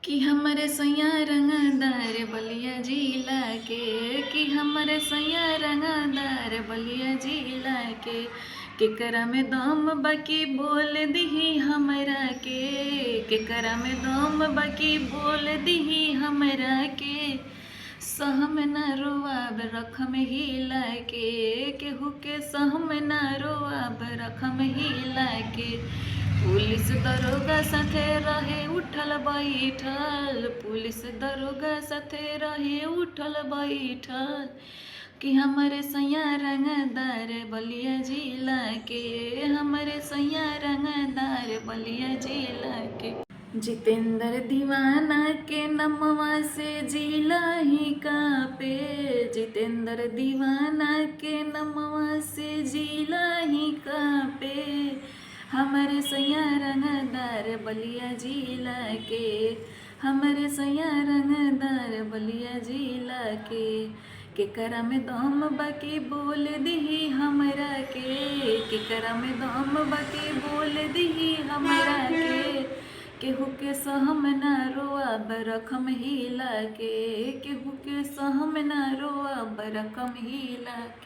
कि हमरे सैया रंगदार बलिया जिला के, कि हमरे सैया रंगदार बलिया जिला के। केकरा में दम बाकी बोल दिही हमरा के, केकरा में दम बाकी बोल दिही हमरा के। सहम न रोआब रखम हिला के, केहू के सहम न रोआब रखम हिला के। पुलिस दरोगा साथे रहे उठल बैठल, पुलिस दरोगा साथे रहे उठल बैठल। कि हमरे सैया रंगदार बलिया जिला के, हमरे सैया रंगदार बलिया जिला के। जितेंद्र दीवाना के नमवा से जिला ही कापे, जितेंद्र दीवाना के नमवा से जिला ही कापे। हमरे सैया रंगदार बलिया जिला के, हमरे सैया रंगदार बलिया जिला के। केकरा में दम बाकी बोल दिही हमरा के, केकरा में दम बाकी बोल दिही हमरा के। केहू के सहम ना रोआब रखम हिला के, केहू के सहम ना रोआब रखम हिला के।